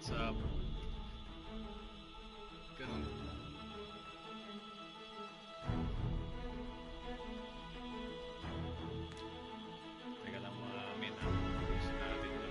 What's up? Ganun. Teka lang mga min ah. Ayusin natin to.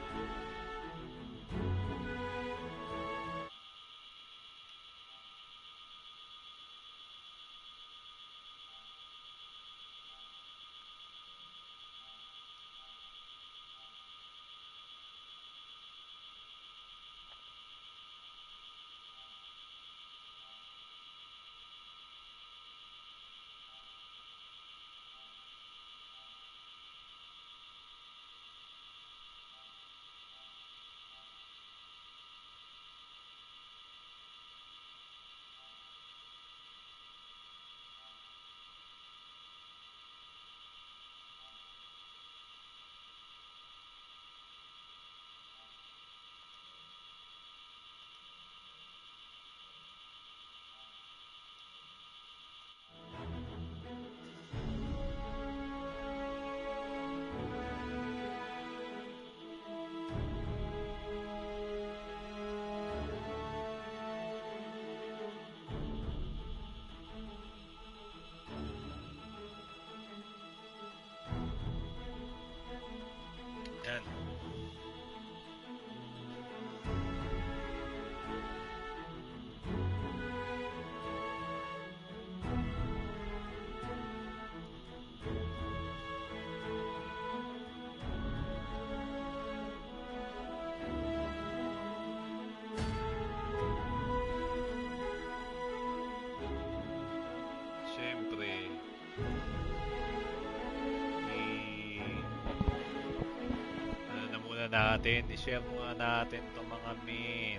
Yan. Siyempre, ano na muna natin, i-share muna natin to mga min.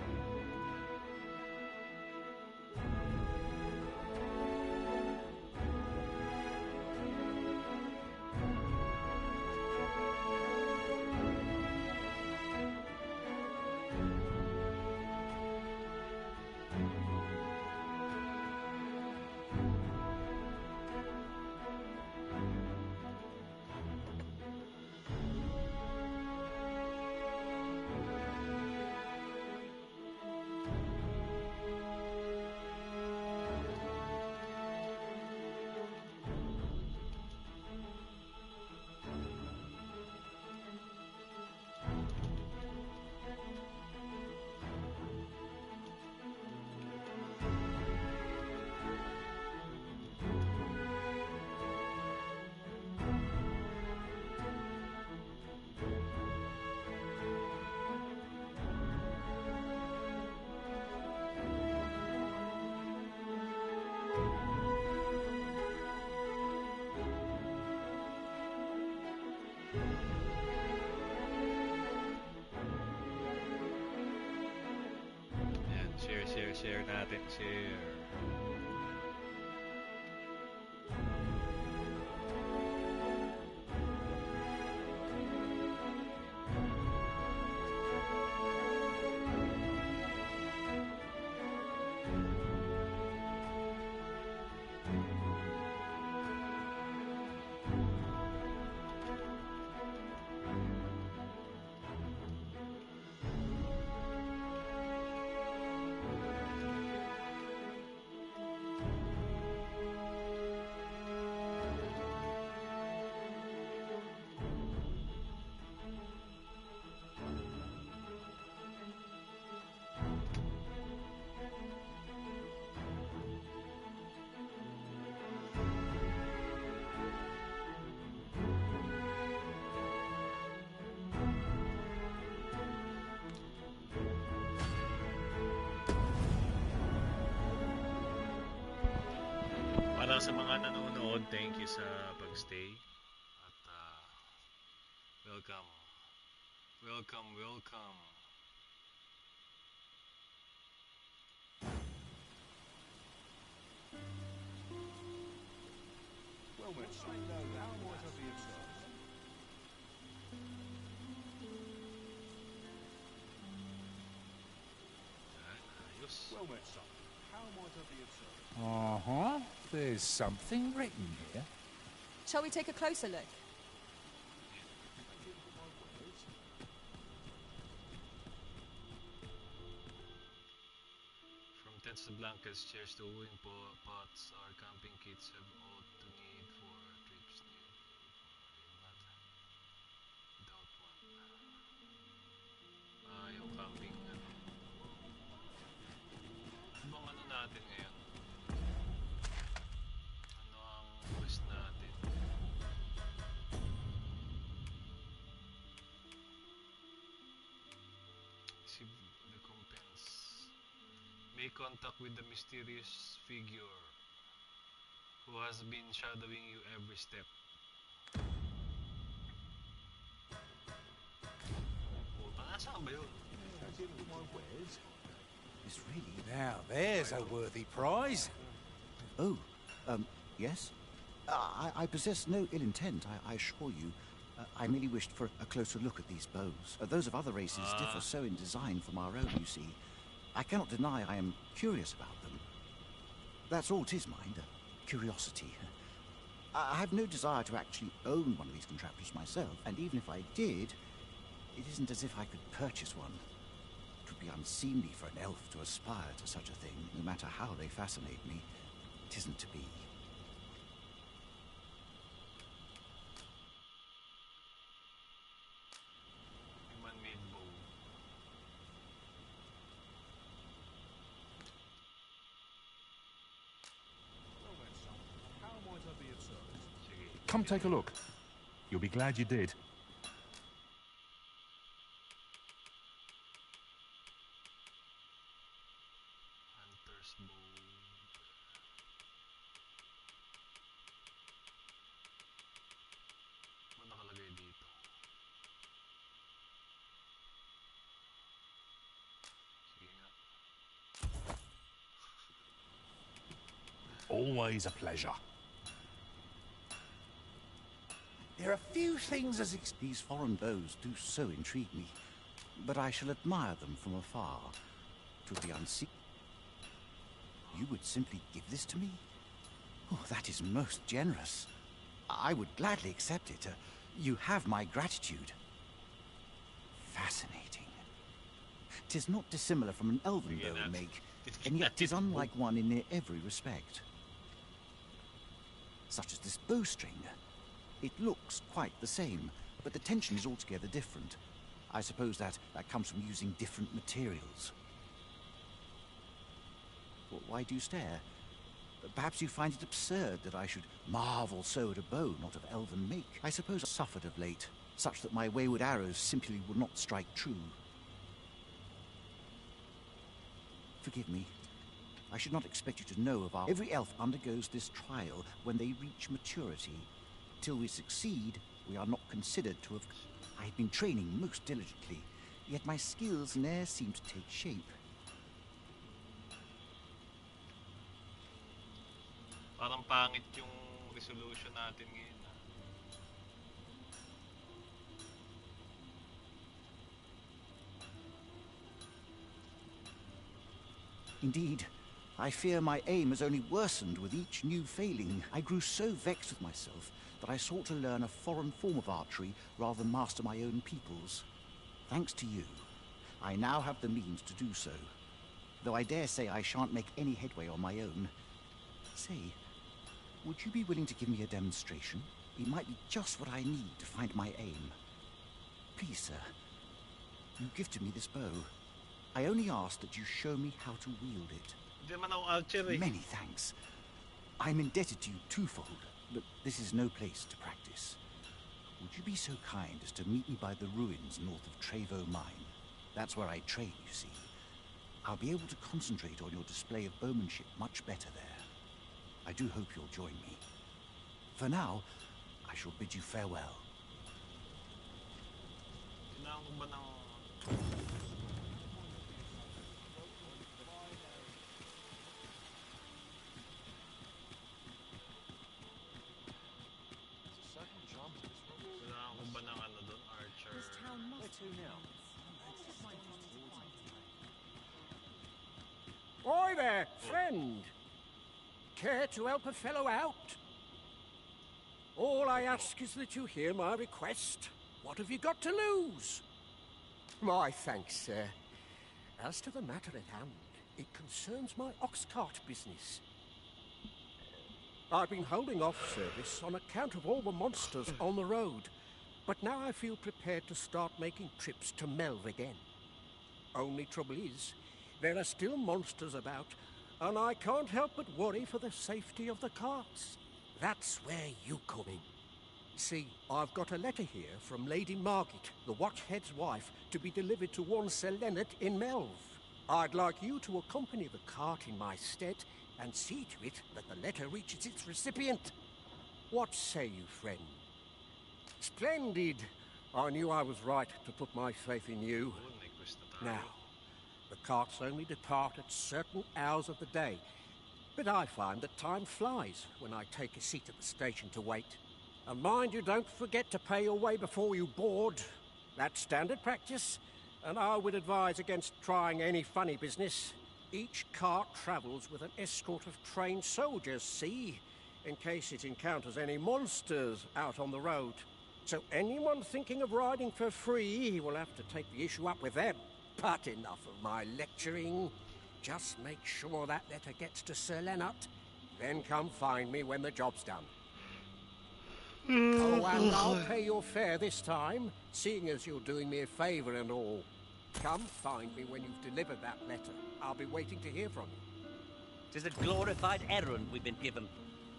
Yan, share natin, share. Para sa mga nanonood, thank you sa pagstay. At welcome. Welcome, welcome. Well, when I know how might I be of service? Ayos. Well, when how might I be of service? Uh-huh. There's something written here. Shall we take a closer look? Tents, blankets, chairs, stowing pots, or camping kits have all to need for trips near not without one. Yung camping ano. Ibang ano natin ngayon? Ano ang quest natin? Receive recompense. Make contact with the mysterious figure who has been shadowing you every step. Puta, nasaan ba yun? It's really now. There's a worthy prize. Oh, yes? I possess no ill intent, I assure you. I merely wished for a closer look at these bows. Those of other races differ so in design from our own, you see. I cannot deny I am curious about them. That's all 'tis, mind, curiosity. I have no desire to actually own one of these contraptions myself, and even if I did, it isn't as if I could purchase one. It would be unseemly for an elf to aspire to such a thing, no matter how they fascinate me. It isn't to be. Man-made bow. Well then, son, how might I be of service? Sige. Come take a look. You'll be glad you did. Hunter's bow. Ano nakalagay dito? Sige nga. Always a pleasure. There are few things as these foreign bows do so intrigue me, but I shall admire them from afar. It would be You would simply give this to me? Oh, that is most generous. I would gladly accept it. You have my gratitude. Fascinating. 'Tis not dissimilar from an elven Sige bow na. make, and yet 'tis unlike one in near every respect. Such as this bowstring. It looks quite the same, but the tension is altogether different. I suppose that comes from using different materials. Well, why do you stare? Perhaps you find it absurd that I should marvel so at a bow not of elven make. I suppose I suffered of late, such that my wayward arrows simply would not strike true. Forgive me. I should not expect you to know of our... Every elf undergoes this trial when they reach maturity. Till we succeed, we are not considered to have... I have been training most diligently, yet my skills ne'er seem to take shape. Parang pangit yung resolution natin ngayon. Indeed, I fear my aim has only worsened with each new failing. I grew so vexed with myself that I sought to learn a foreign form of archery rather than master my own people's. Thanks to you, I now have the means to do so. Though I dare say I shan't make any headway on my own. Say, would you be willing to give me a demonstration? It might be just what I need to find my aim. Please, sir, you gifted me this bow. I only ask that you show me how to wield it. Hindi man ako archer eh. Many thanks. I'm indebted to you twofold, but this is no place to practice. Would you be so kind as to meet me by the ruins north of Trevo Mine? That's where I train, you see. I'll be able to concentrate on your display of bowmanship much better there. I do hope you'll join me. For now, I shall bid you farewell. Kailangan ko ba ng... Kailangan ko ba ng ano doon? Archer? This town must... Where to now? Oi there, friend! Care to help a fellow out? All I ask is that you hear my request. What have you got to lose? My thanks, sir. As to the matter at hand, It concerns my ox cart business. I've been holding off service on account of all the monsters on the road, but now I feel prepared to start making trips to Melv again. Only trouble is, there are still monsters about, and I can't help but worry for the safety of the carts. That's where you come in. See, I've got a letter here from Lady Margit, the Watchhead's wife, to be delivered to one Sir Leonard in Melv. I'd like you to accompany the cart in my stead and see to it that the letter reaches its recipient. What say you, friend? Splendid! I knew I was right to put my faith in you. Oh, may quest na tayo. Now, the carts only depart at certain hours of the day, but I find that time flies when I take a seat at the station to wait. And mind you don't forget to pay your way before you board. That's standard practice, and I would advise against trying any funny business. Each cart travels with an escort of trained soldiers, see, in case it encounters any monsters out on the road. So anyone thinking of riding for free will have to take the issue up with them. But enough of my lecturing. Just make sure that letter gets to Sir Leonard. Then come find me when the job's done. Oh, and I'll pay your fare this time, seeing as you're doing me a favour and all. Come find me when you've delivered that letter. I'll be waiting to hear from you. 'Tis a glorified errand we've been given,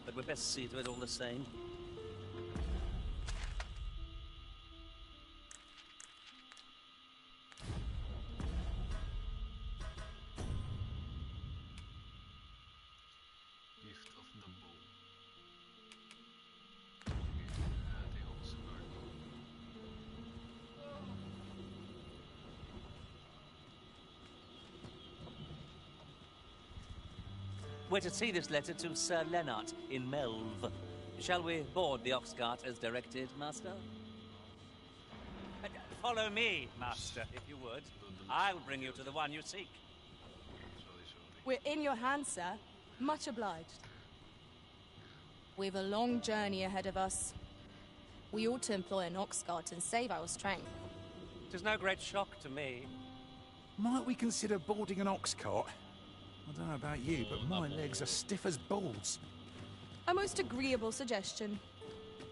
but we'd best see to it all the same. Gift of the bow. Ate yung sword. We're to see this letter to Sir Leonard in Melv. Shall we board the ox cart as directed, Master? Follow me, Master, if you would. I'll bring you to the one you seek. Sorry. We're in your hands, sir. Much obliged. We've a long journey ahead of us. We ought to employ an ox cart and save our strength. 'Tis no great shock to me. Might we consider boarding an ox cart? I don't know about you, but my legs are stiff as balls. A most agreeable suggestion.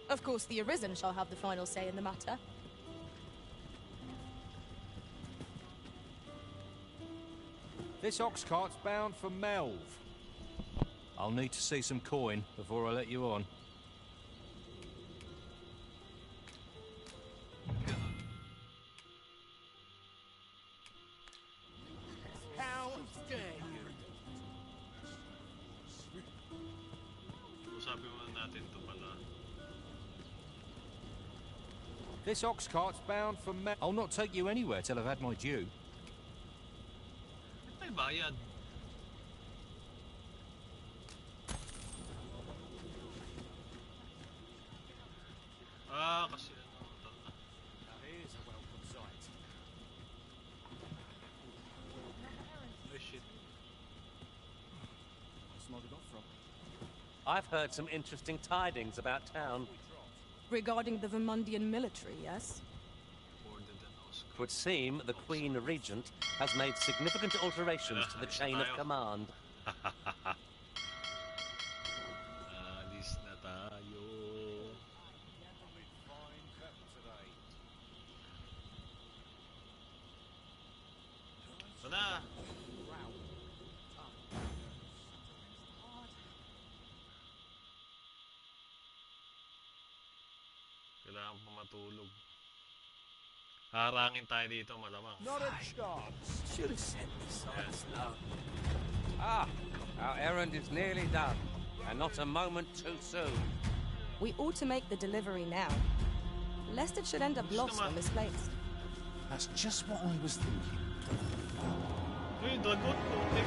Of course, the Arisen shall have the final say in the matter. This ox cart's bound for Melv. I'll need to see some coin before I let you on. How dare you? Usapin muna natin to pala. This ox cart's bound for Melv. I'll not take you anywhere till I've had my due. May bayad. Kasi ano, tanda. Here's a welcome sight. Oh shit. Nodded off from. I've heard some interesting tidings about town. Regarding the Vermundian military, yes? Boarded an Oscar. It would seem the Queen Regent has made significant alterations to the chain of command. Alis na tayo. Ito na. Kailangan pa matulog. Harangin tayo dito, malamang. Not a chance. Should have sent me signs now. Ah, our errand is nearly done, and not a moment too soon. We ought to make the delivery now, lest it should end up lost or misplaced. That's just what I was thinking. Uy, dragon! Lutik!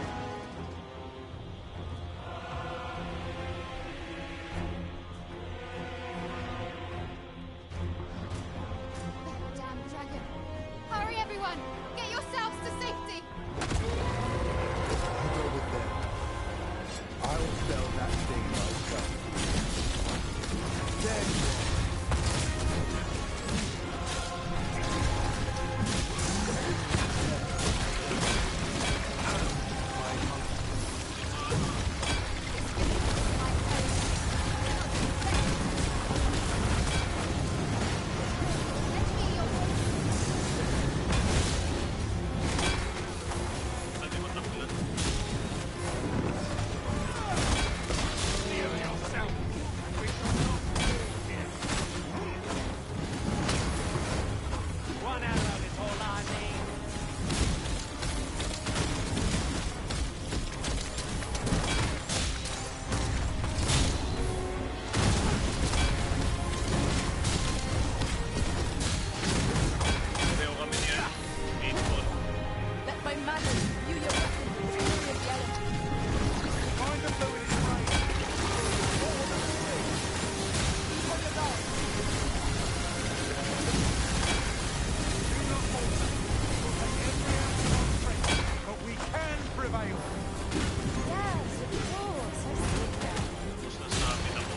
Damn dragon! Hurry, everyone! Get yourselves to safety! I'll go with them. I'll fell that thing myself. Then my madly. View your weapon. Fury of the element. Find the fluid is right. Do not falter. We'll take every ounce of our strength, but we can prevail. Yes, of course. I see that. Tapos nasabi na mo.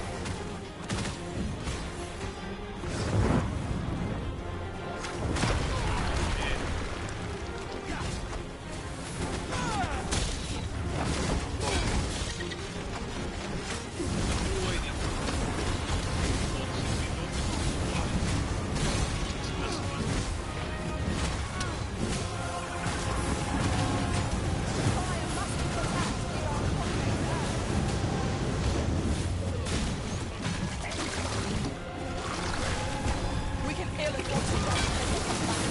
Buhay niya. Toxic minutes. 6+1. Fire must be put out to be our We can ill afford to rush when they come back.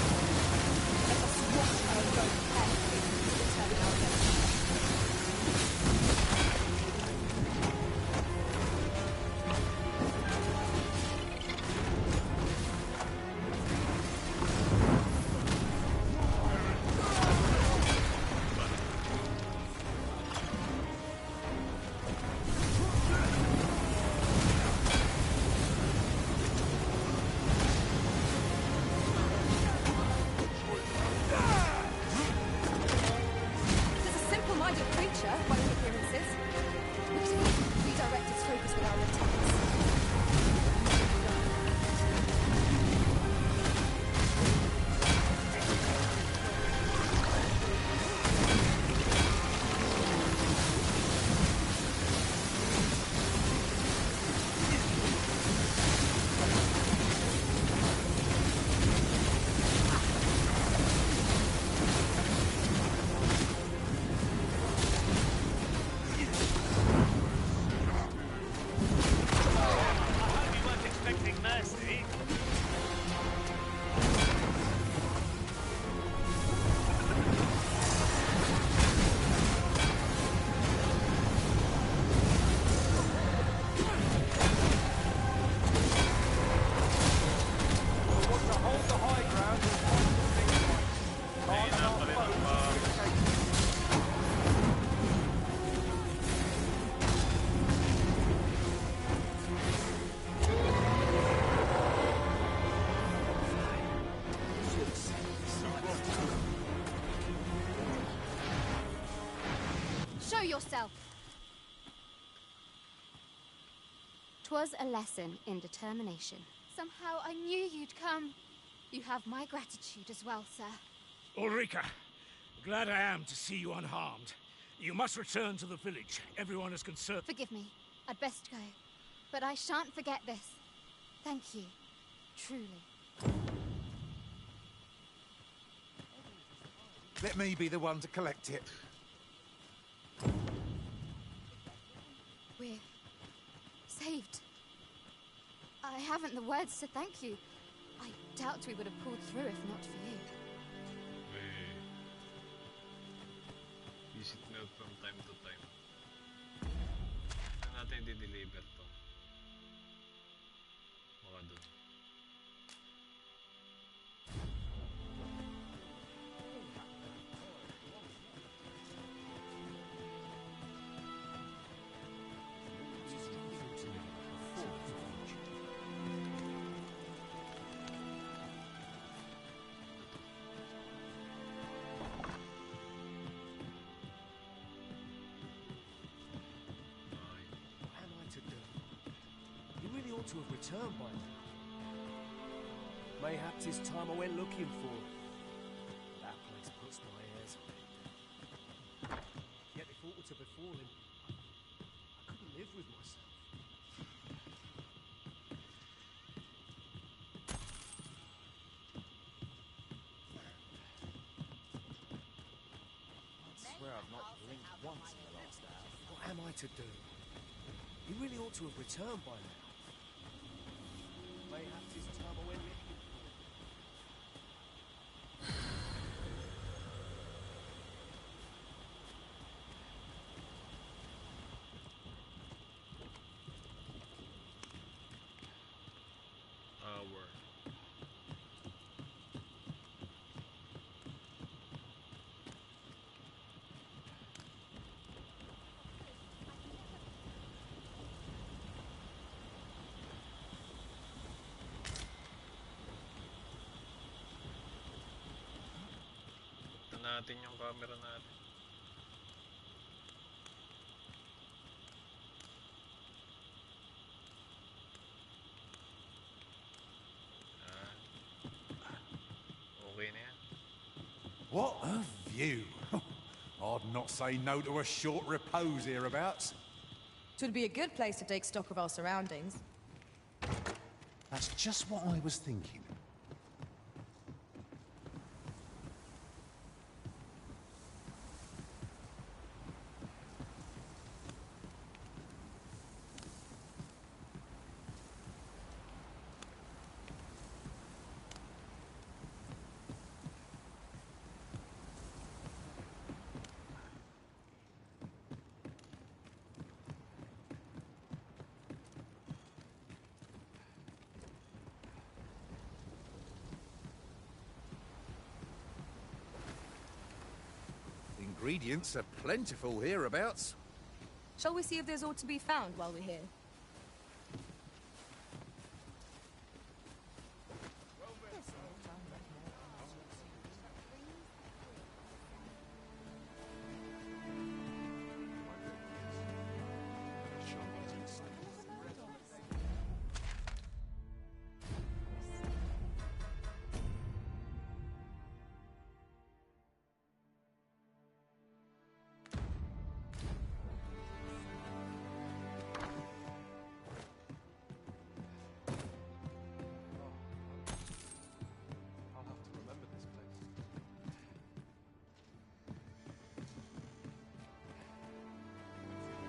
Let us watch our road carefully to determine our destiny. This is a simple-minded creature, by all appearances. Looks as if we redirect its focus with our attacks. You weren't expecting mercy. We'll want to hold the high ground and fight the things right. Ayun na pala yung Show yourself. 'Twas a lesson in determination. Somehow I knew you'd come. You have my gratitude as well, sir. Ulrika, glad I am to see you unharmed. You must return to the village. Everyone is concerned. Forgive me. I'd best go. But I shan't forget this. Thank you. Truly. Let me be the one to collect it. We're saved. I haven't the words to thank you. I doubt we would have pulled through if not for you. visit milk from time to time. Saan natin di-deliver to? Baka dun. What am I to do? You really ought to have returned by now. Mayhaps it's time I went looking for him. That place puts my hairs on end. Yet if aught were to befall him, I couldn't live with myself. I swear I've not blinked once in the last hour. What am I to do? You really ought to have returned by now. Mayhaps it's time I went looking for him. Hour. natin yung camera natin. Okay na yan. What a view. I'd not say no to a short repose hereabouts. It would be a good place to take stock of our surroundings. That's just what I was thinking. Ingredients are plentiful hereabouts. Shall we see if there's aught to be found while we're here?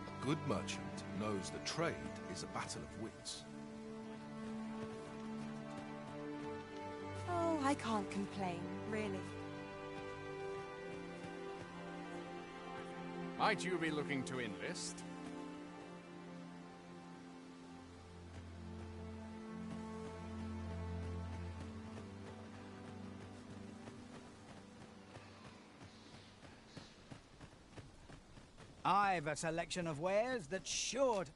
A good merchant knows the trade is a battle of wits. Oh, I can't complain, really. Might you be looking to enlist? I've a selection of wares that's sure to...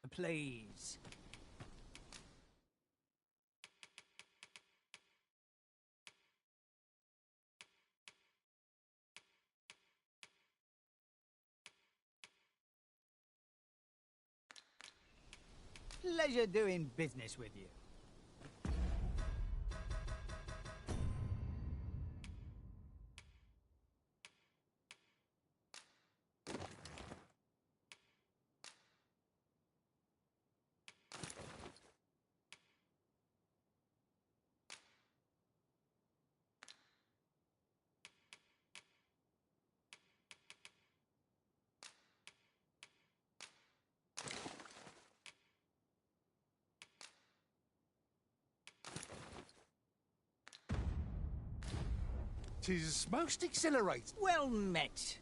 Please. Pleasure doing business with you. Tis most exhilarating. Well met.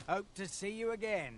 Hope to see you again.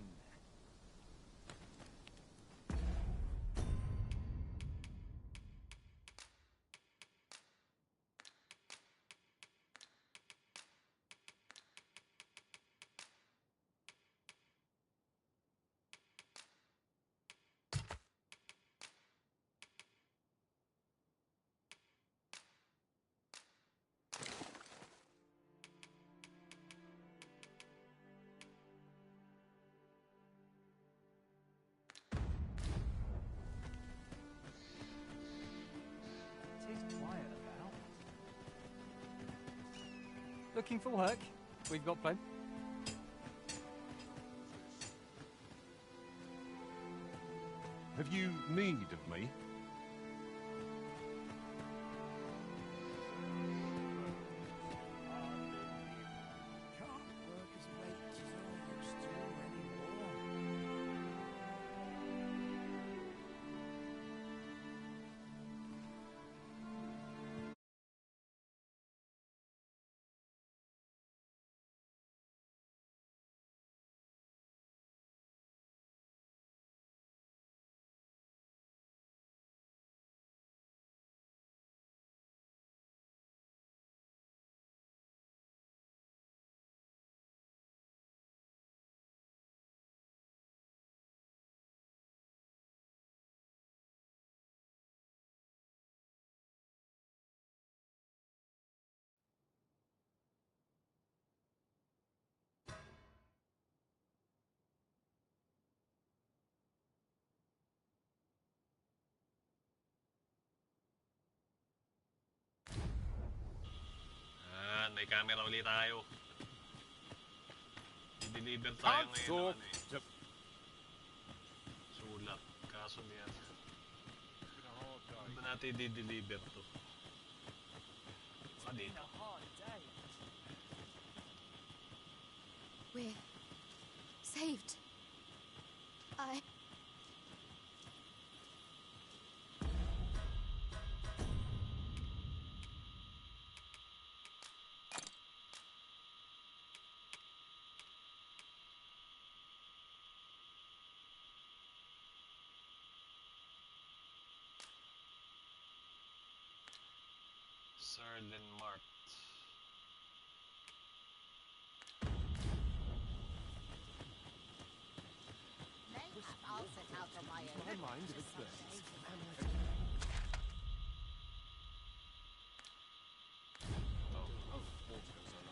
Looking for work? We've got plenty. Have you need of me? May camera ulit tayo. I-deliver tayo ngayon ng ano eh. Sulat. Kaso niyan. Ano ba natin i-deliver to? Baka dito. We're saved. Sir Lenmart. I'll set out on my own. My mind is blessed.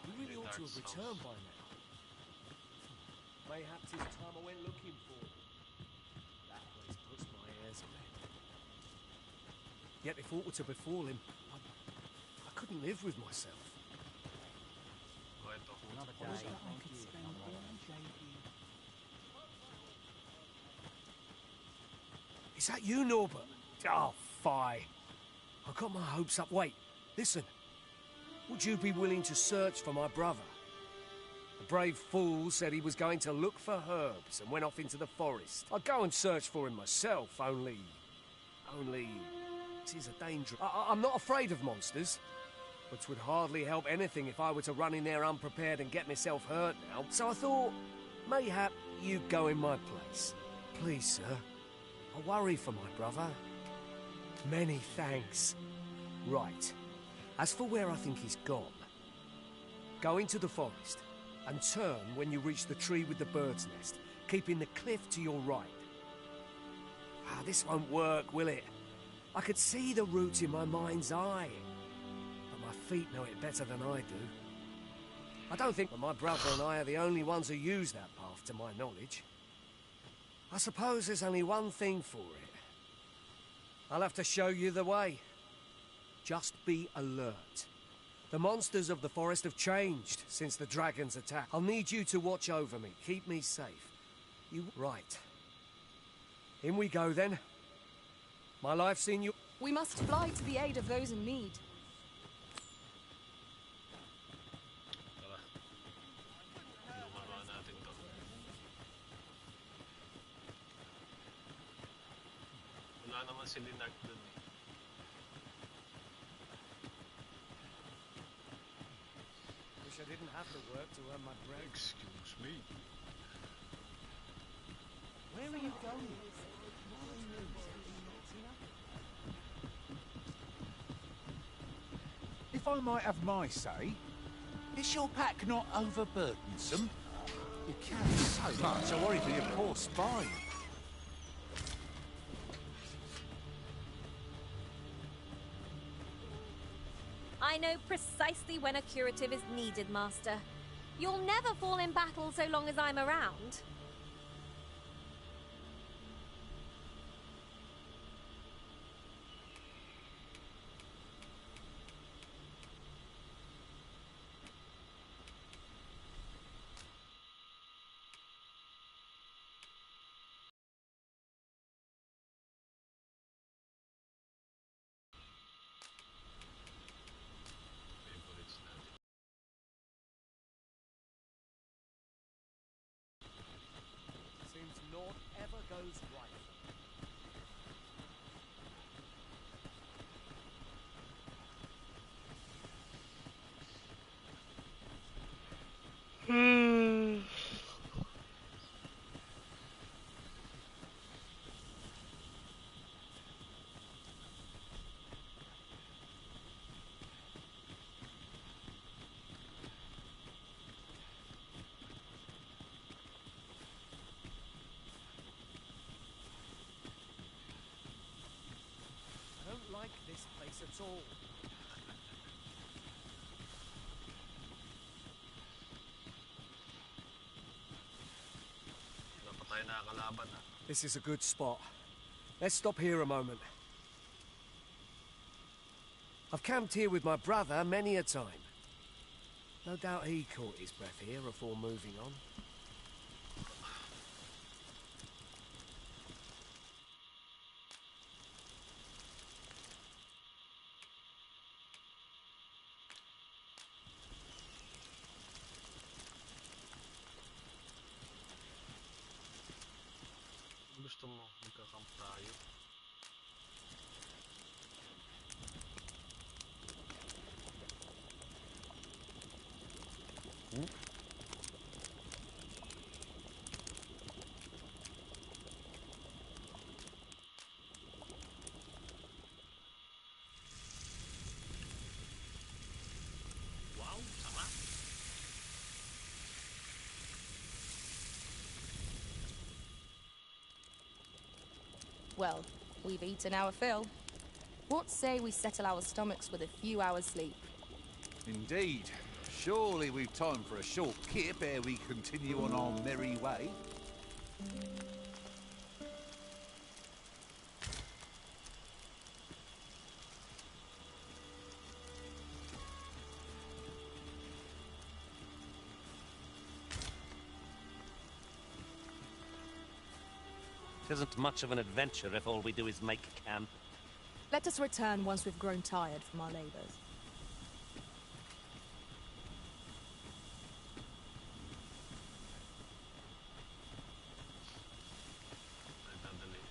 We really ought to have returned by now. Mayhap 'tis time I went looking for. That place puts my hairs on end. Yet if aught were to befall him, I couldn't live with myself. Another day. Is that you, Norbert? Oh, fie. I got my hopes up. Wait, listen. Would you be willing to search for my brother? The brave fool said he was going to look for herbs and went off into the forest. I'd go and search for him myself, only... This is a danger. I'm not afraid of monsters, but 'twould hardly help anything if I were to run in there unprepared and get myself hurt now. So I thought, mayhap you'd go in my place. Please, sir. I worry for my brother. Many thanks. Right. As for where I think he's gone, go into the forest and turn when you reach the tree with the bird's nest, keeping the cliff to your right. This won't work, will it? I could see the route in my mind's eye, but my feet know it better than I do. I don't think that my brother and I are the only ones who use that path, to my knowledge. I suppose there's only one thing for it. I'll have to show you the way. Just be alert. The monsters of the forest have changed since the dragon's attack. I'll need you to watch over me, keep me safe. Right. In we go, then. My life's in you. We must fly to the aid of those in need. Wala naman si Linard dun eh. Wish I didn't have to work to earn my bread. Excuse me. Where are you going? If I might have my say, is your pack not overburdensome? You carry so much, I worry for your poor spine. I know precisely when a curative is needed, Master. You'll never fall in battle so long as I'm around. goes right for me. I don't like this place at all. Wala pa tayo nakakalaban ah. This is a good spot. Let's stop here a moment. I've camped here with my brother many a time. No doubt he caught his breath here before moving on. Gusto mo magka-camp tayo? Wow, sama. Well, we've eaten our fill. What say we settle our stomachs with a few hours' sleep? Indeed. Surely we've time for a short kip ere we continue on our merry way. It isn't much of an adventure if all we do is make camp. Let us return once we've grown tired from our labours. Nagdadali.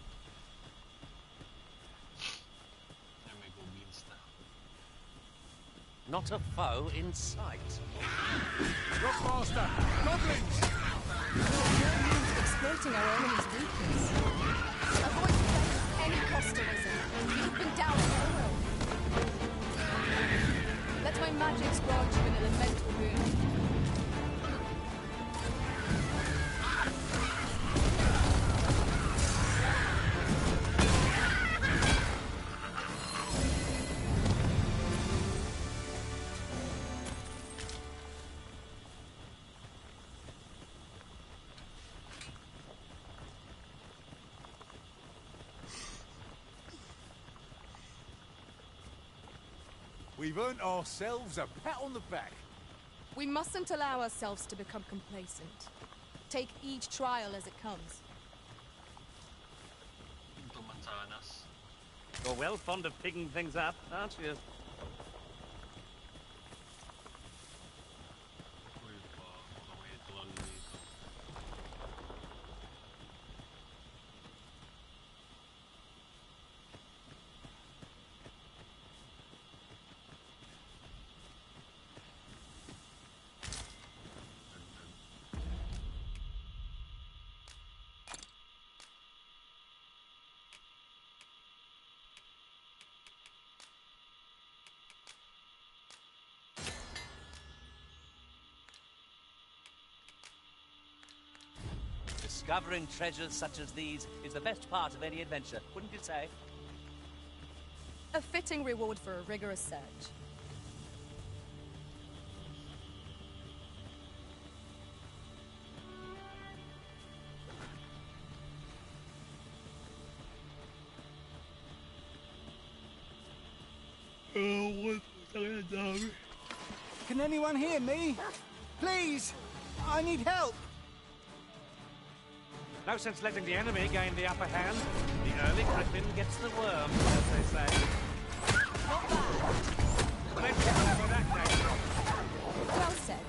Ay, may goblins na. Not a foe in sight. Rockmaster! Goblins! Exploiting our enemy's weakness. Avoid any costerism. Keep them down below. Let my magics grant you an elemental boon. We've earned ourselves a pat on the back. We mustn't allow ourselves to become complacent. Take each trial as it comes. Ito mansanas. You're well fond of picking things up, aren't you? Uy pa, baka may troll dito. Discovering treasures such as these is the best part of any adventure, wouldn't you say? A fitting reward for a rigorous search. Can anyone hear me? Please! I need help! No sense letting the enemy gain the upper hand. The early griffin gets the worm, as they say. Not bad. Let's get over that case. Well said.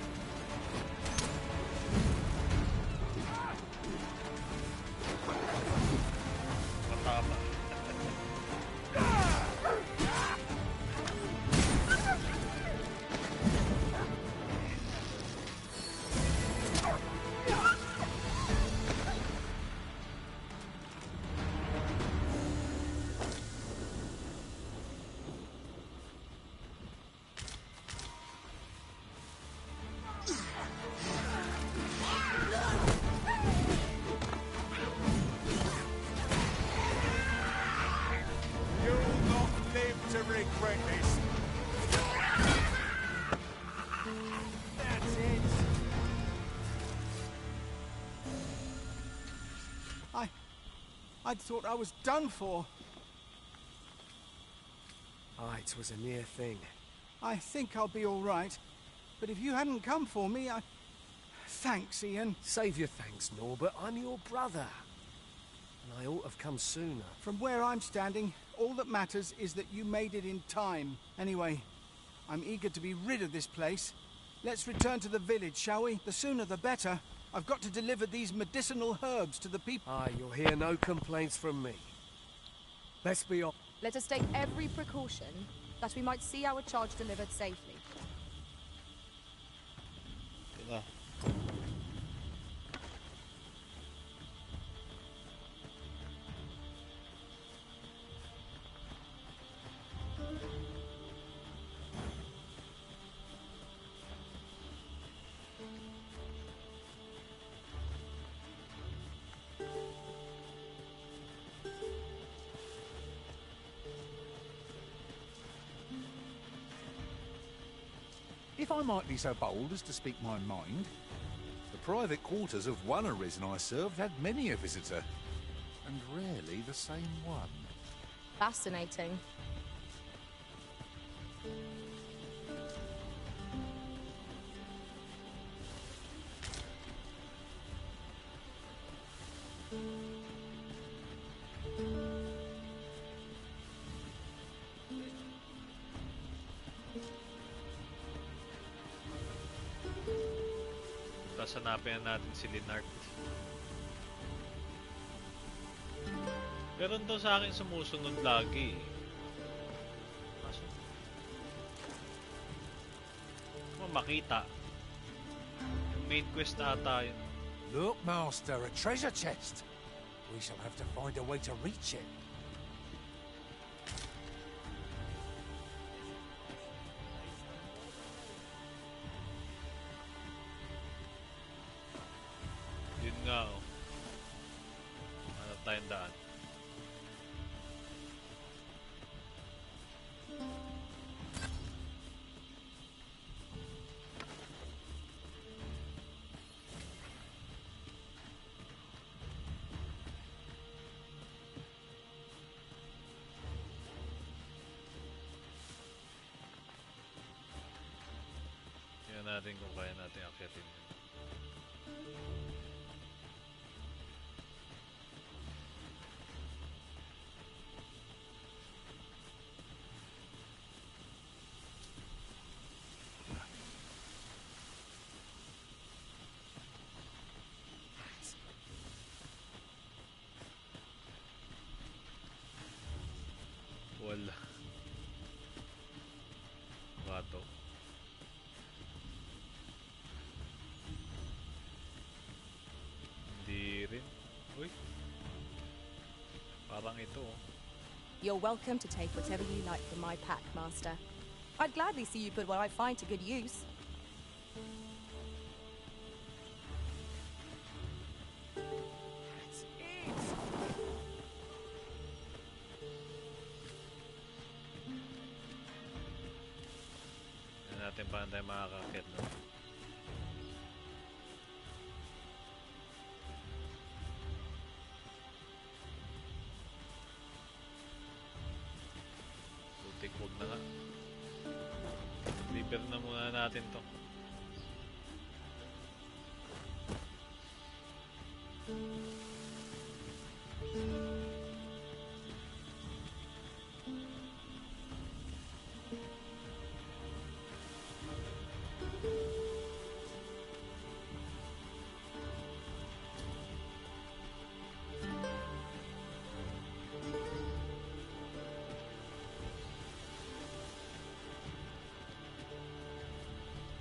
I'd thought I was done for. Aye, it was a near thing. I think I'll be all right. But if you hadn't come for me, I... Thanks, Ian. Save your thanks, Norbert. I'm your brother. And I ought to have come sooner. From where I'm standing, all that matters is that you made it in time. Anyway, I'm eager to be rid of this place. Let's return to the village, shall we? The sooner the better. I've got to deliver these medicinal herbs to the people. Aye, you'll hear no complaints from me. Let's be off. Let us take every precaution that we might see our charge delivered safely. Ito. If I might be so bold as to speak my mind, The private quarters of one arisen I served had many a visitor, and rarely the same one. Fascinating. Tapos hanapin natin si Linart. Pero to sa akin sumusunod lagi. Kaso, makita. Yung main quest ata yun. Look, Master, a treasure chest. We shall have to find a way to reach it. Yun nga oh. Hanap tayong daan. Tingnan natin kung kaya natin akyatin yun. Wala. Bato. Hindi rin. Uy. Parang ito oh. You're welcome to take whatever you like from my pack, Master. I'd gladly see you put what I find to good use. Tignan natin paano tayo makakakit no? Putik, wag na nga. Repair na muna natin to.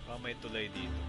Baka may tulay dito.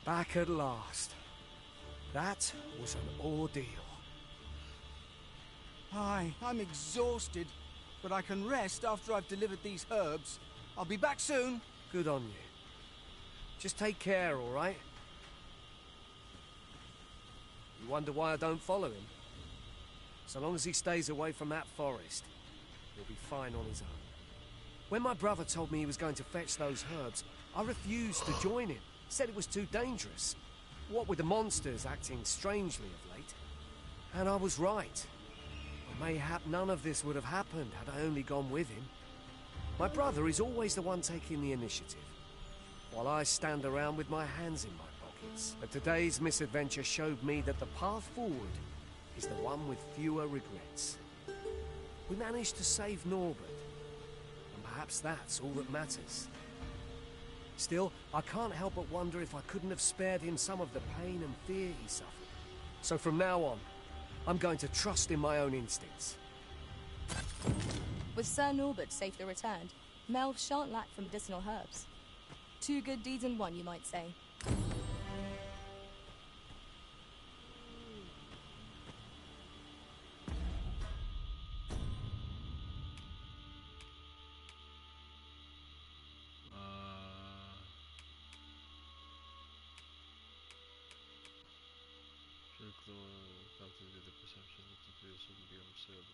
Back at last. That was an ordeal. Aye, I'm exhausted, but I can rest after I've delivered these herbs. I'll be back soon. Good on you. Just take care, all right? You wonder why I don't follow him? So long as he stays away from that forest, he'll be fine on his own. When my brother told me he was going to fetch those herbs, I refused to join him. Said it was too dangerous. What with the monsters acting strangely of late. And I was right. But mayhap none of this would have happened had I only gone with him. My brother is always the one taking the initiative, while I stand around with my hands in my pockets. And today's misadventure showed me that the path forward is the one with fewer regrets. We managed to save Norbert, and perhaps that's all that matters. Still, I can't help but wonder if I couldn't have spared him some of the pain and fear he suffered. So from now on, I'm going to trust in my own instincts. With Sir Norbert safely returned, Melv shan't lack for medicinal herbs. Two good deeds in one, you might say. With the perception that the place will be observed.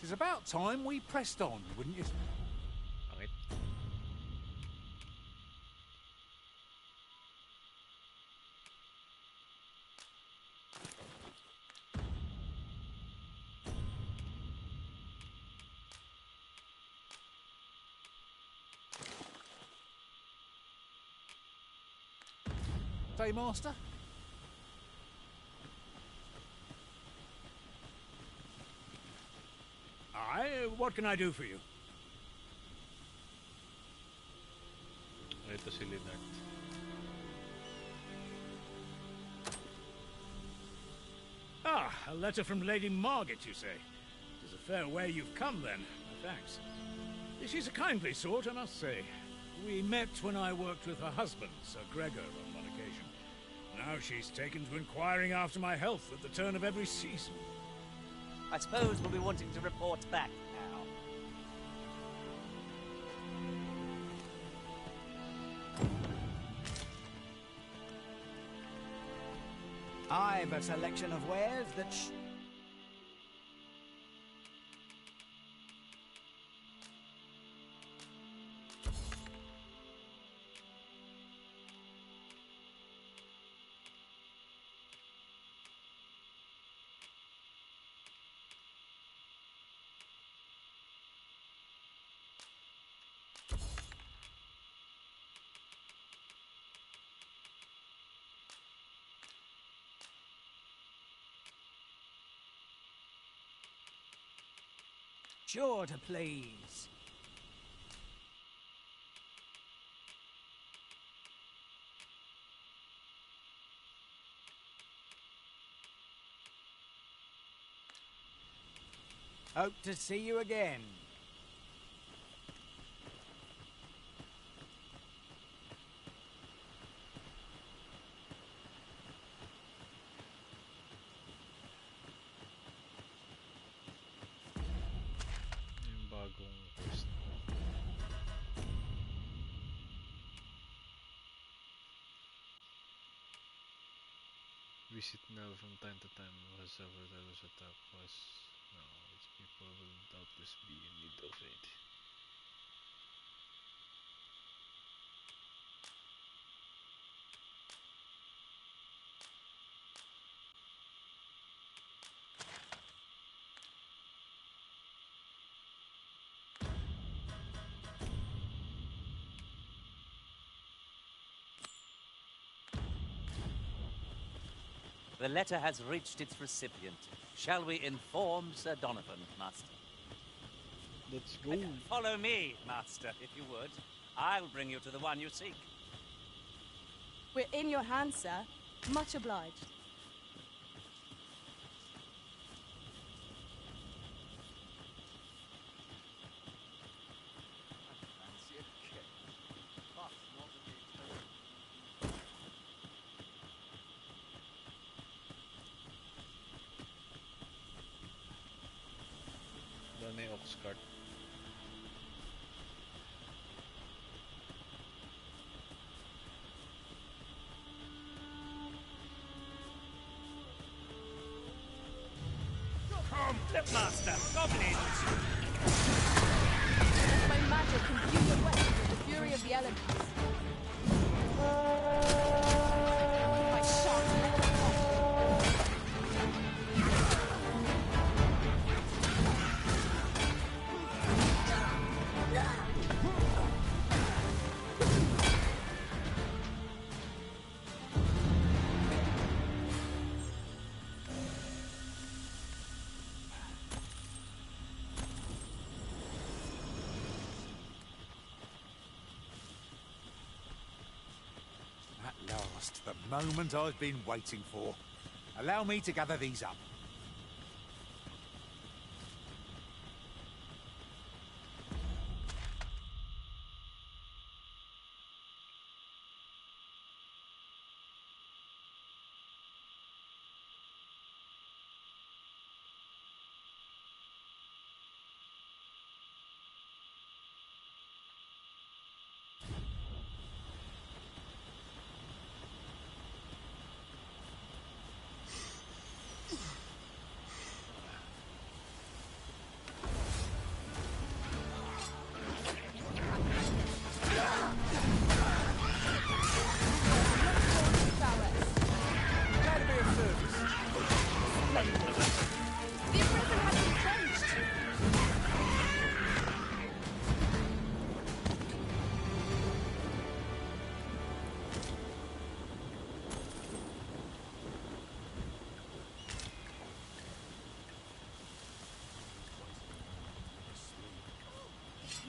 It's about time we pressed on, wouldn't you? Bakit? Daymaster? Aye, what can I do for you? Ito si Lennart. Ah, a letter from Lady Margaret, you say? It is a fair way you've come, then. Thanks. She's a kindly sort, I must say. We met when I worked with her husband, Sir Gregor, on one occasion. Now she's taken to inquiring after my health at the turn of every season. I suppose we'll be wanting to report back now. I've a selection of wares that sure to please. Hope to see you again. Yung bagong quest. Visit Mel from time to time was several times attack was now its people will doubtless be in need of aid. The letter has reached its recipient. Shall we inform Sir Donovan, Master? Let's go. Follow me, Master, if you would. I'll bring you to the one you seek. We're in your hands, sir. Much obliged. cart. Come, Master, goblins! Let my magic confuse the west with the fury of the elements. I shan't let them off. At last, the moment I've been waiting for. Allow me to gather these up.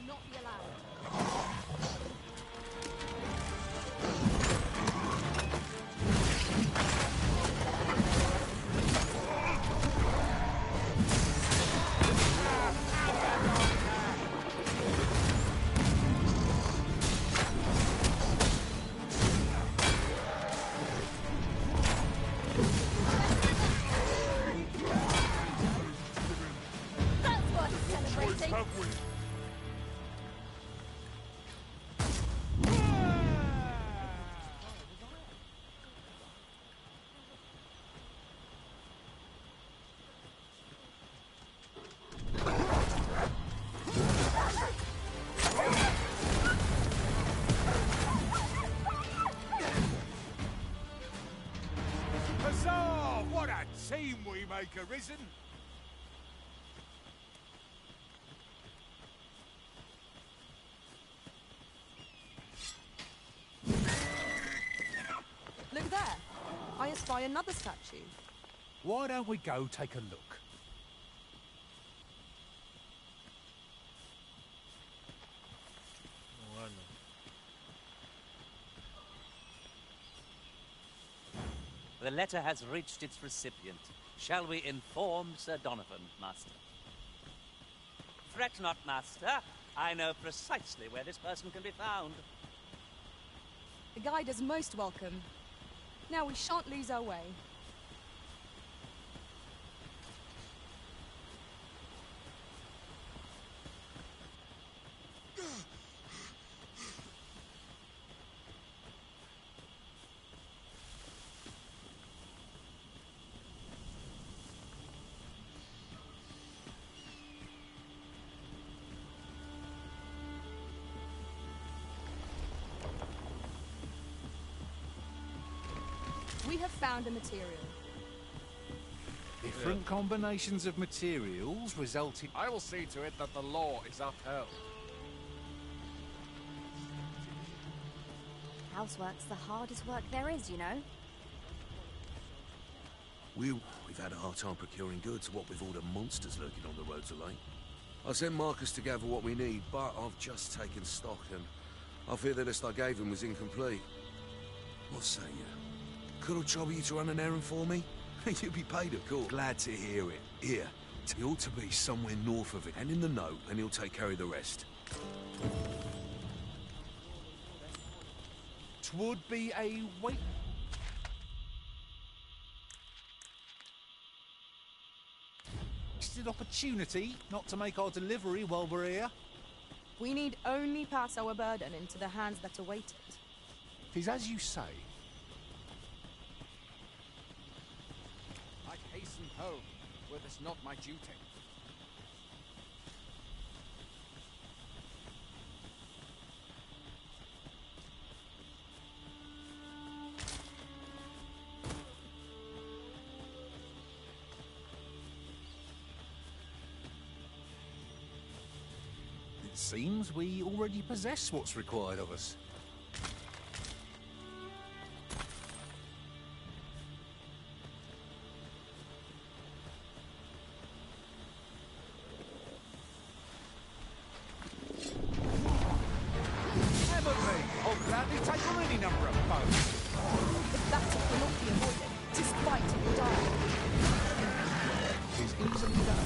Not be allowed. That's worth celebrating. Huzzah! What a team we make, Arisen! Look there. I espy another statue. Why don't we go take a look? The letter has reached its recipient. Shall we inform Sir Donovan, Master? Fret not, Master. I know precisely where this person can be found. The guide is most welcome. Now we shan't lose our way. We have found a material. Different combinations of materials result in... I will see to it that the law is upheld. Housework's the hardest work there is, you know. We've had a hard time procuring goods, what with all the monsters lurking on the roads of late. I sent Marcus to gather what we need, but I've just taken stock and I fear the list I gave him was incomplete. What say you? Could I trouble you to run an errand for me? You'd be paid, of course. Glad to hear it. Here, he ought to be somewhere north of it, and in the note, and he'll take care of the rest. 'Twould be a wait... Wasted opportunity not to make our delivery while we're here. We need only pass our burden into the hands that await it. Tis as you say. I'd hasten home, were this not my duty. It seems we already possess what's required of us. Heavenly! I'll gladly take on any number of foes. The battle cannot be avoided. 'Tis fight or die. Tis easily done.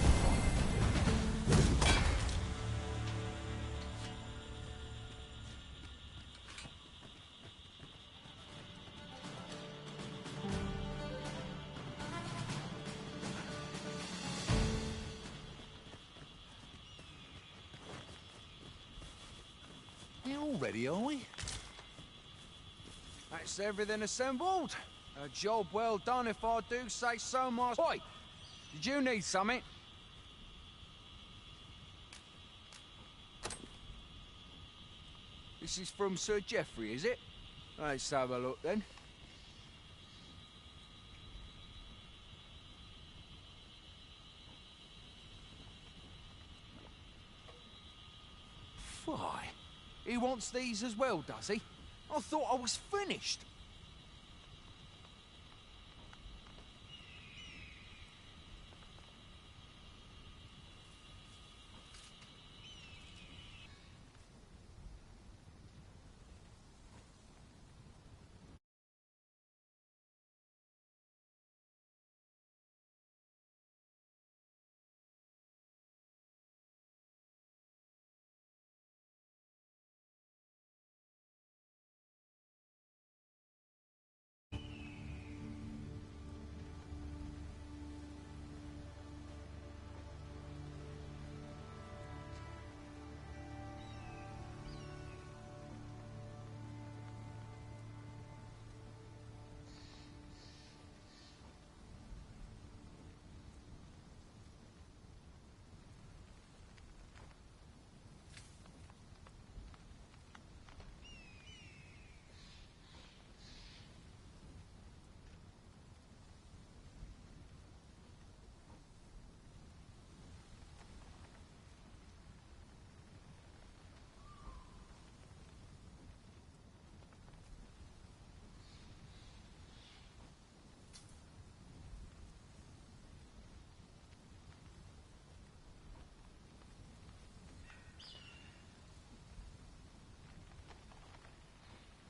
We're all ready, are we? That's everything assembled. A job well done if I do say so myself. Oi! Did you need something? This is from Sir Geoffrey, is it? Let's have a look then. Why? He wants these as well, does he? I thought I was finished.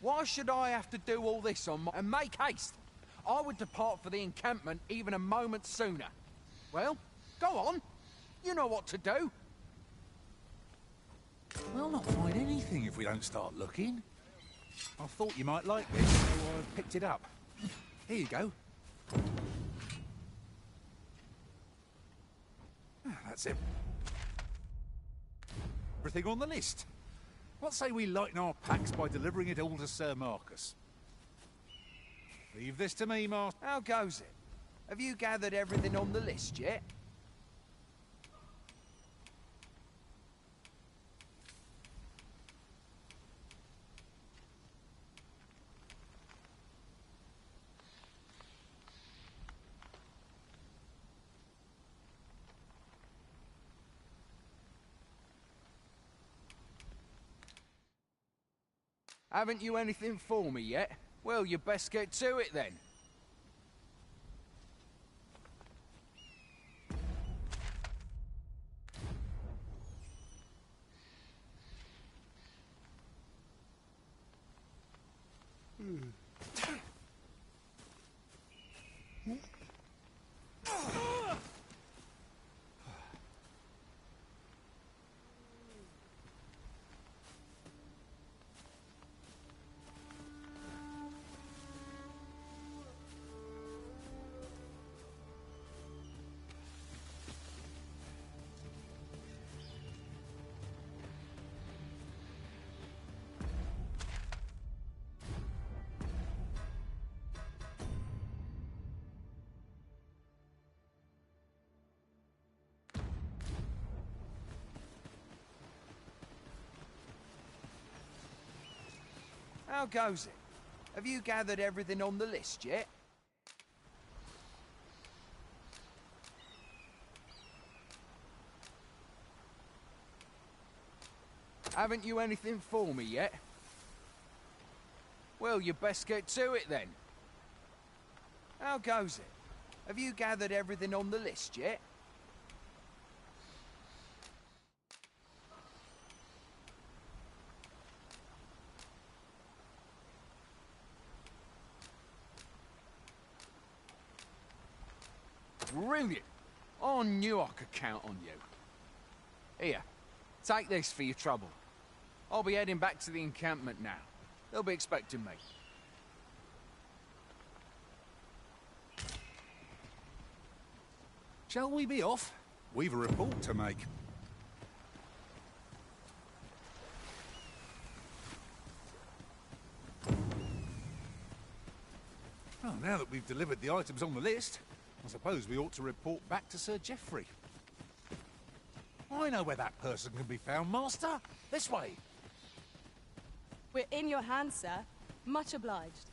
Why should I have to do all this on my... And make haste? I would depart for the encampment even a moment sooner. Well, go on. You know what to do. We'll not find anything if we don't start looking. I thought you might like this, so I picked it up. Here you go. That's it. Everything on the list. What say we lighten our packs by delivering it all to Sir Marcus? Leave this to me, Master. How goes it? Have you gathered everything on the list yet? Haven't you anything for me yet? Well, you best get to it then. How goes it? Have you gathered everything on the list yet? Haven't you anything for me yet? Well, you best get to it then. How goes it? Have you gathered everything on the list yet? Brilliant! I knew I could count on you. Here, take this for your trouble. I'll be heading back to the encampment now. They'll be expecting me. Shall we be off? We've a report to make. Well, now that we've delivered the items on the list, I suppose we ought to report back to Sir Geoffrey. I know where that person can be found, Master. This way. We're in your hands, sir. Much obliged.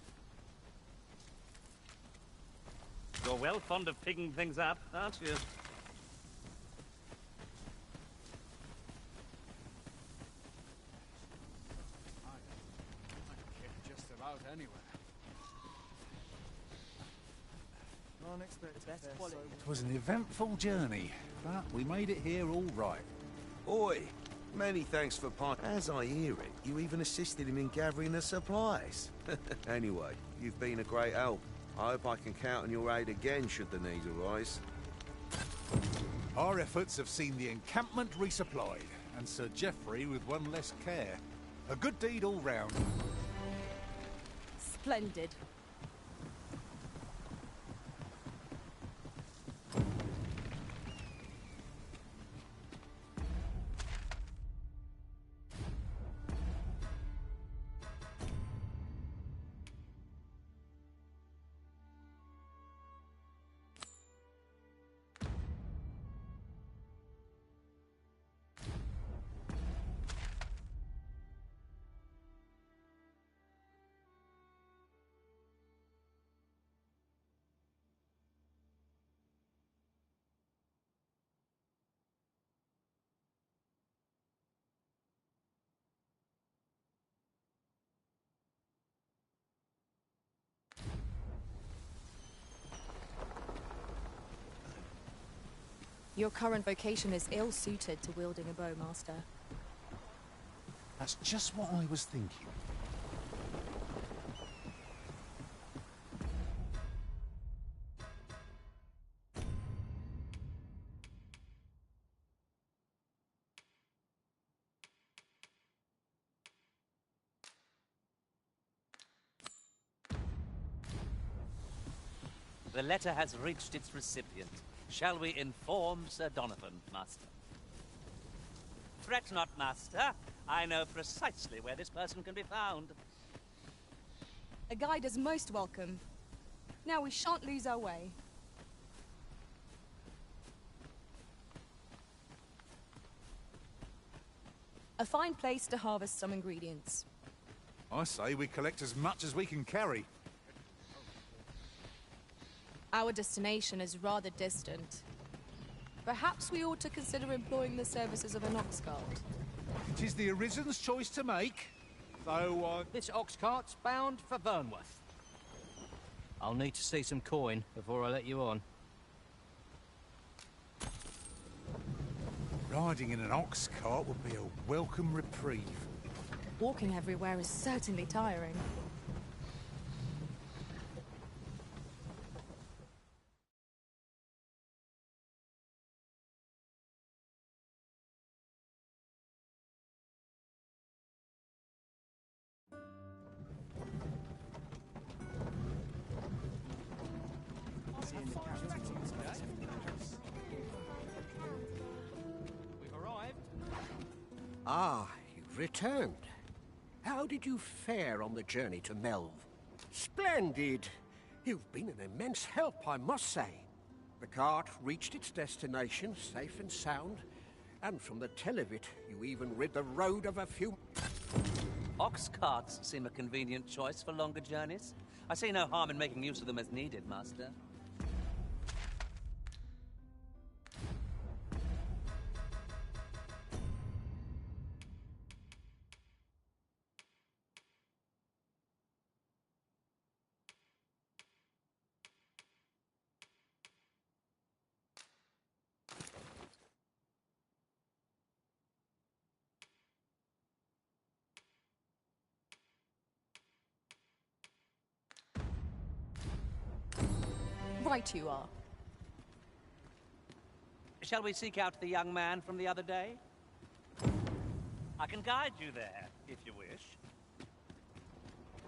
You're well fond of picking things up, aren't you? Just about anywhere. It was an eventful journey, but we made it here all right. Oi, many thanks for part. As I hear it, you even assisted him in gathering the supplies. Anyway, you've been a great help. I hope I can count on your aid again should the need arise. Our efforts have seen the encampment resupplied, and Sir Geoffrey with one less care. A good deed all round. Splendid. Your current vocation is ill-suited to wielding a bow, Master. That's just what I was thinking. The letter has reached its recipient. Shall we inform Sir Donovan, Master? Fret not, Master. I know precisely where this person can be found. A guide is most welcome. Now we shan't lose our way. A fine place to harvest some ingredients. I say we collect as much as we can carry. Our destination is rather distant. Perhaps we ought to consider employing the services of an ox cart. It is the Arisen's choice to make, though This ox cart's bound for Vernworth. I'll need to see some coin before I let you on. riding in an ox cart would be a welcome reprieve. Walking everywhere is certainly tiring. We've arrived. Ah, you've returned. How did you fare on the journey to Melv? Splendid! You've been an immense help, I must say. The cart reached its destination safe and sound, and from the tell of it, you even rid the road of a few... Ox carts seem a convenient choice for longer journeys. I see no harm in making use of them as needed, Master. Right you are. Shall we seek out the young man from the other day? I can guide you there, if you wish.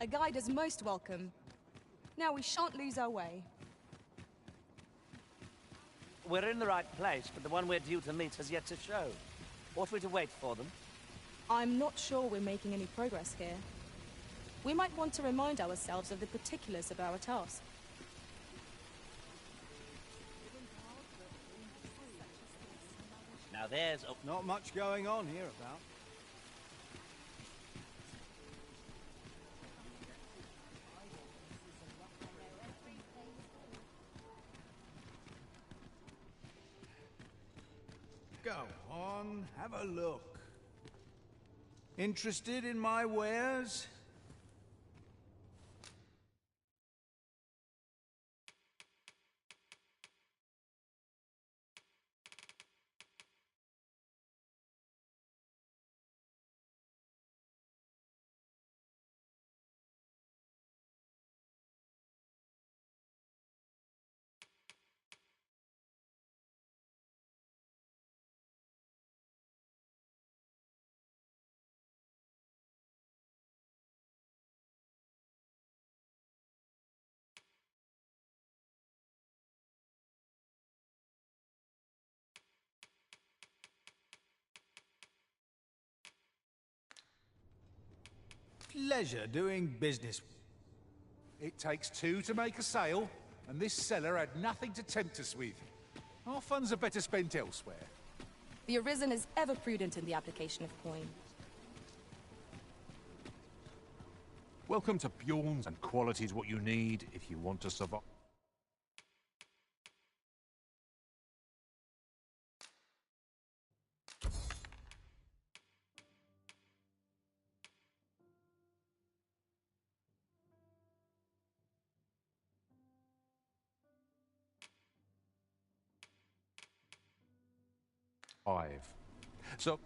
A guide is most welcome. Now we shan't lose our way. We're in the right place, but the one we're due to meet has yet to show. Ought we to wait for them? I'm not sure we're making any progress here. We might want to remind ourselves of the particulars of our task. Now there's not much going on hereabout. Go on, have a look. Interested in my wares? Pleasure doing business. It takes two to make a sale, and this seller had nothing to tempt us with. Our funds are better spent elsewhere. The Arisen is ever prudent in the application of coin. Welcome to Bjorn's, and quality is what you need if you want to survive. So,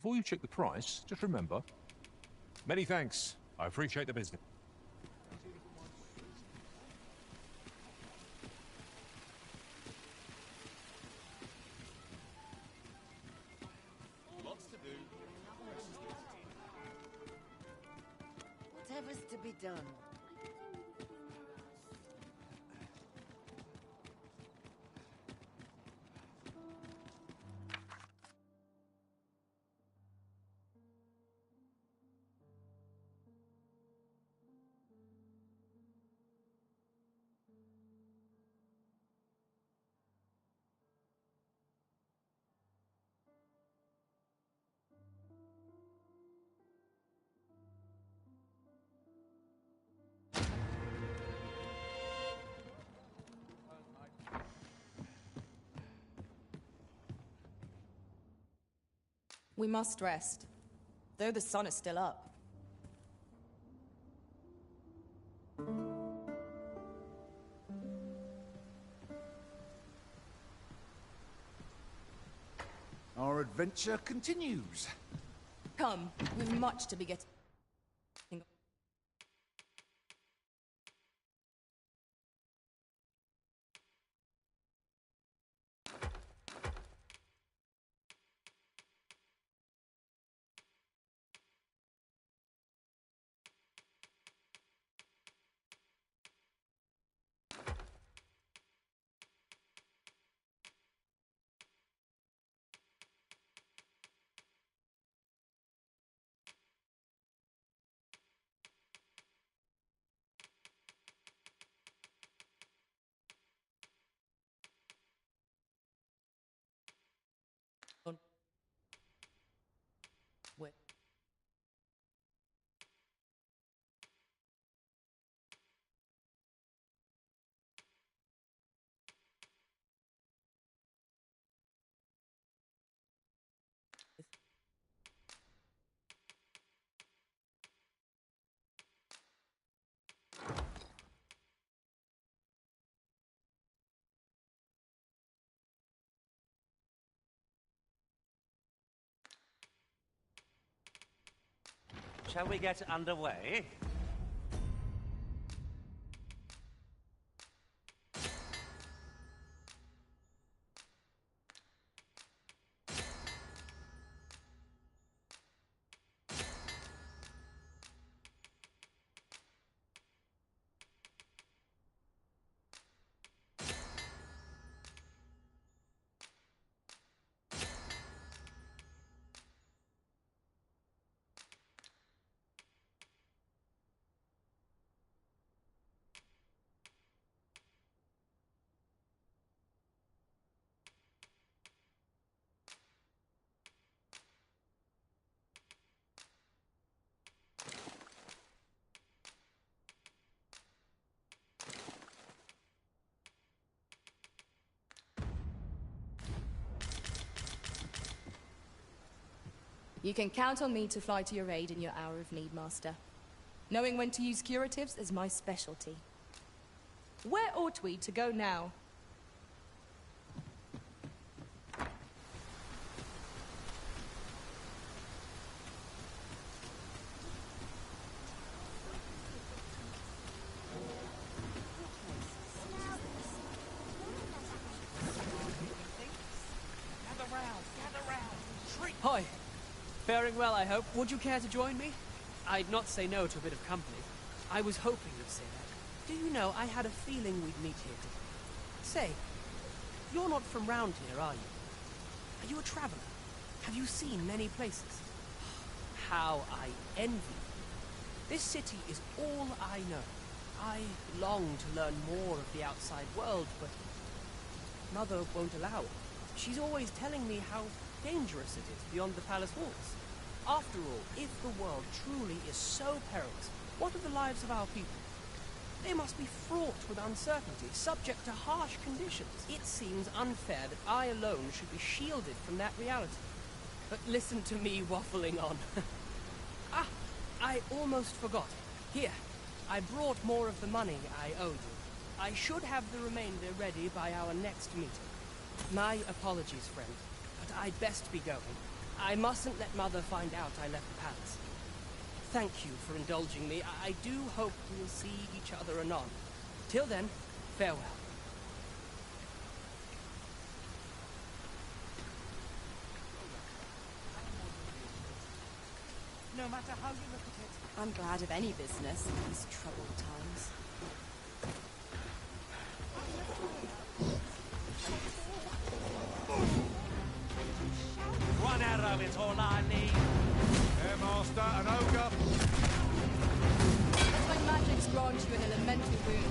before you check the price, just remember, many thanks. I appreciate the business. Lots to do. Whatever's to be done. We must rest, though the sun is still up. Our adventure continues. Come, we've much to be getting. Shall we get underway? You can count on me to fly to your aid in your hour of need, Master. Knowing when to use curatives is my specialty. Where ought we to go now? Hi. Faring well, I hope. Would you care to join me? I'd not say no to a bit of company. I was hoping you'd say that. Do you know, I had a feeling we'd meet here today. Say, you're not from round here, are you? Are you a traveller? Have you seen many places? How I envy you. This city is all I know. I long to learn more of the outside world, but Mother won't allow it. She's always telling me how dangerous it is beyond the palace walls. After all, if the world truly is so perilous, what of the lives of our people? They must be fraught with uncertainty, subject to harsh conditions. It seems unfair that I alone should be shielded from that reality. But listen to me waffling on. Ah, I almost forgot. Here, I brought more of the money I owe you. I should have the remainder ready by our next meeting. My apologies, friend, but I'd best be going. I mustn't let Mother find out I left the palace. Thank you for indulging me. I do hope we'll see each other anon. Till then, farewell. No matter how you look at it. I'm glad of any business in these troubled times. One arrow is all I need. Air Master, an ogre. Let my magics grant you an elemental boon.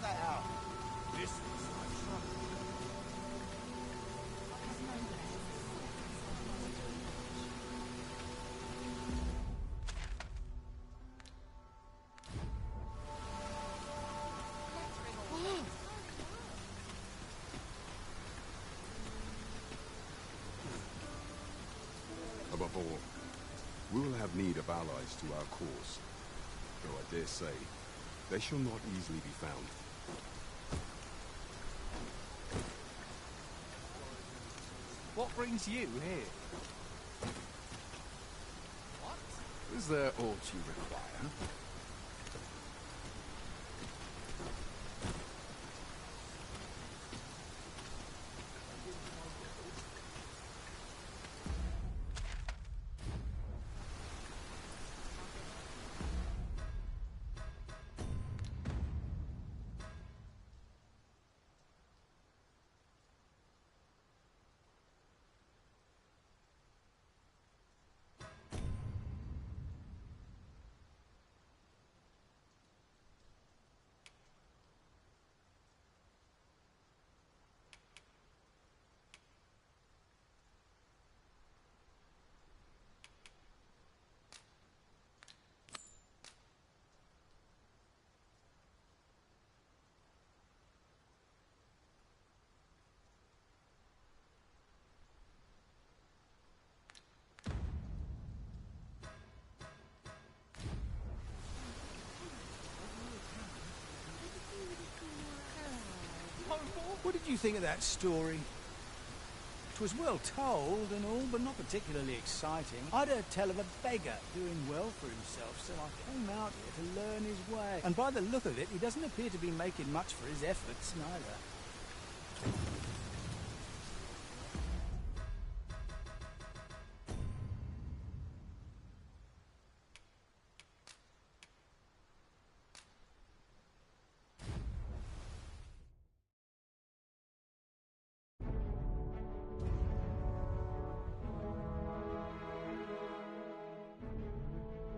that out. This looks like trouble. Above all, we will have need of allies to our cause, though I dare say, they shall not easily be found. What brings you here? Is there aught you require? What did you think of that story? It was well told and all, but not particularly exciting. I'd heard tell of a beggar doing well for himself, so I came out here to learn his way. And by the look of it, he doesn't appear to be making much for his efforts, neither.